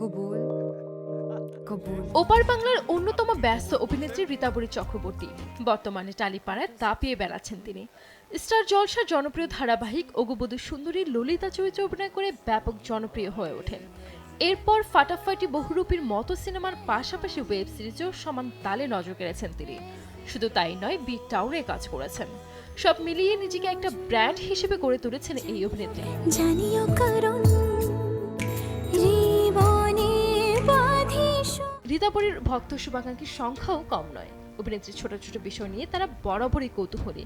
কবুল কবুল। ওপার বাংলার অন্যতম ব্যস্ত অভিনেত্রী রীতাবরী চক্রবর্তী বর্তমানে টালিপাড়ায় দাপিয়ে বেড়াচ্ছেন তিনি। স্টার জলসার জনপ্রিয় ধারাবাহিক অগুবধূ সুন্দরী ললিতা চরিত্রে অভিনয় করে ব্যাপক জনপ্রিয় হয়ে ওঠেন। এরপর ফাটাফাটি বহুরূপীর মতো সিনেমার পাশাপাশি ওয়েব সিরিজেও সমান তালে নজর কেড়েছেন তিনি। শুধু তাই নয়, বিগ টাউনে কাজ করেছেন। সব মিলিয়ে নিজেকে একটা ব্র্যান্ড হিসেবে গড়ে তুলেছেন এই অভিনেত্রী। জানিও কারণ রীতাবরীর ভক্ত শুভাকাঙ্ক্ষীর সংখ্যাও কম নয়। অভিনেত্রীর ছোট ছোট বিষয় নিয়ে তারা বরাবরই কৌতূহলী,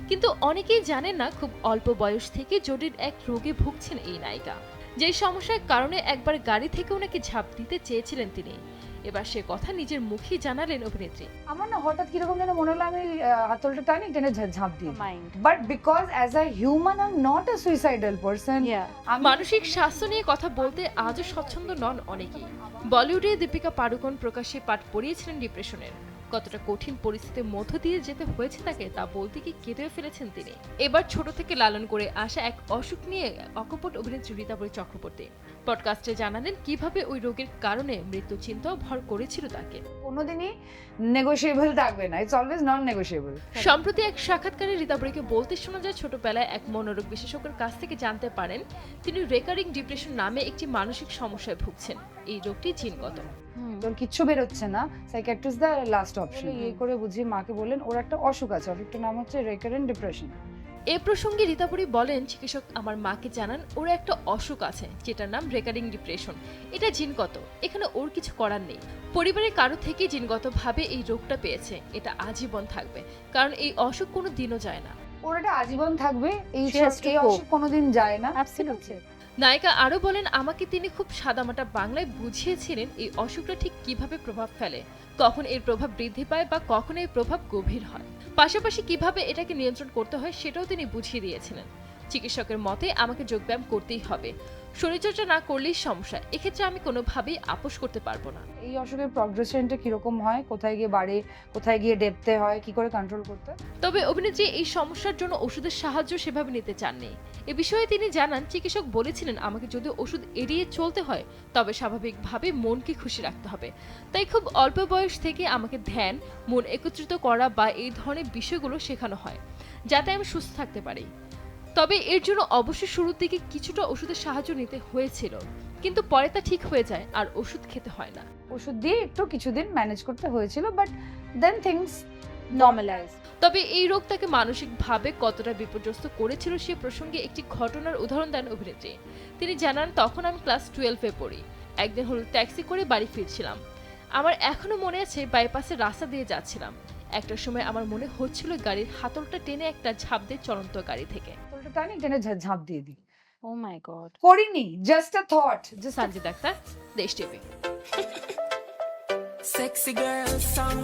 কিন্তু অনেকেই জানেন না খুব অল্প বয়স থেকে জটিল এক রোগে ভুগছেন এই নায়িকা। যে সমস্যার কারণে একবার গাড়ি থেকে ওনাকে ঝাঁপ দিতে চেয়েছিলেন তিনি, এবার সে কথা নিজের মুখেই জানালেন অভিনেত্রী। আমার না হঠাৎ কিরকম যেন মনে হলো আমি হাতলটা টানি টেনে ঝাঁপ দিই, but because as a human I am not a suicidal person. মানসিক স্বাস্থ্য নিয়ে কথা বলতে আজও স্বচ্ছন্দ নন অনেকেই। বলিউডে দীপিকা পাড়ুকোন প্রকাশ্যে পাঠ পড়িয়েছিলেন ডিপ্রেশনের। কতটা কঠিন পরিস্থিতির মধ্য দিয়ে যেতে হয়েছে তাকে তা বলতে কি কেঁদেও ফেলেছেন তিনি। এবার ছোট থেকে লালন করে আসা এক অসুখ নিয়ে অকপট অভিনেত্রী রীতাবরী চক্রবর্তী পডকাস্টে জানালেন কিভাবে ওই রোগের কারণে মৃত্যু চিন্তাও ভর করেছিল তাকে। কোনোদিনই নেগোশিয়েবল থাকবে না, ইটস অলওয়েজ নন নেগোশিয়েবল। সম্প্রতি এক সাক্ষাৎকারে রীতাবরীকে বলতে শোনা যায়, ছোটবেলায় এক মনোরোগ বিশেষজ্ঞের কাছ থেকে জানতে পারেন তিনি রেকারিং ডিপ্রেশন নামে একটি মানসিক সমস্যায় ভুগছেন। এই রোগটি জিনগত। তোর কিচ্ছু বেরোচ্ছে না, সাইকিয়াট্রিস্ট দ্য লাস্ট অপশন। এই করে বুঝিয়ে মাকে বললেন ওর একটা অসুখ আছে, অসুখটার নাম হচ্ছে রেকারেন্ট ডিপ্রেশন। এ প্রসঙ্গে রীতাবরী বলেন, চিকিৎসক আমার মাকে জানান ওর একটা অসুখ আছে যেটার নাম রেকারিং ডিপ্রেশন। এটা জিনগত, এখানে ওর কিছু করার নেই। পরিবারের কারো থেকে জিনগতভাবে এই রোগটা পেয়েছে, এটা আজীবন থাকবে, কারণ এই অসুখ কোনো দিনও যায় না। ওর এটা আজীবন থাকবে, এই অসুখ কোনোদিন যায় না। নায়িকা আরো বলেন, আমাকে তিনি খুব সাদামাটা বাংলায় বুঝিয়েছিলেন এই অসুখটা ঠিক কিভাবে প্রভাব ফেলে, কখন এর প্রভাব বৃদ্ধি পায় বা কখন এর প্রভাব গভীর হয়, পাশাপাশি কিভাবে এটাকে নিয়ন্ত্রণ করতে হয় সেটাও তিনি বুঝিয়ে দিয়েছিলেন। চিকিৎসকের মতে আমাকে যোগব্যায়াম করতেই হবে, শরীরচর্চা না করলেই সমস্যা, এক্ষেত্রে আমি কোনোভাবেই আপোষ করতে পারবো না। এই অসুখের প্রগ্রেশনটা কিরকম হয়, কোথায় গিয়ে বাড়ে, কোথায় গিয়ে ডেপতে হয়, কি করে কন্ট্রোল করতে। তবে অভিনেত্রী এই সমস্যার জন্য ওষুধের সাহায্য সেভাবে নিতে চাননি। এ বিষয়ে তিনি জানান, চিকিৎসক বলেছিলেন আমাকে যদি ওষুধ এড়িয়ে চলতে হয় তবে স্বাভাবিকভাবে মনকে খুশি রাখতে হবে। তাই খুব অল্প বয়স থেকে আমাকে ধ্যান, মন একত্রিত করা বা এই ধরনের বিষয়গুলো শেখানো হয় যাতে আমি সুস্থ থাকতে পারি। তবে এর জন্য অবশ্যই শুরুর দিকে কিছুটা ওষুধের সাহায্য নিতে হয়েছিল, কিন্তু পরে তা ঠিক হয়ে যায় আর ওষুধ খেতে হয় না। ওষুধ দিয়ে একটু কিছুদিন ম্যানেজ করতে হয়েছিল, বাট দেন থিংস নর্মালাইজ। তবে এই রোগ তাকে মানসিকভাবে কতটা বিপর্যস্ত করেছিল সে প্রসঙ্গে একটি ঘটনার উদাহরণ দেন অভিনেত্রী। তিনি জানান, তখন আমি ক্লাস 12-এ পড়ি। একদিন হলো ট্যাক্সি করে বাড়ি ফিরছিলাম। আমার এখনো মনে আছে, বাইপাসের রাস্তা দিয়ে যাচ্ছিলাম। একটা সময় আমার মনে হচ্ছিল গাড়ির হাতলটা টেনে একটা ঝাঁপ দিয়ে চলন্ত গাড়ি থেকে। হাতলটা টানি টেনে ঝাঁপ দিয়ে দিই। ও মাই গড, করিনি, just a thought. Sanjit Akhtar, Desh TV. Sexy girl song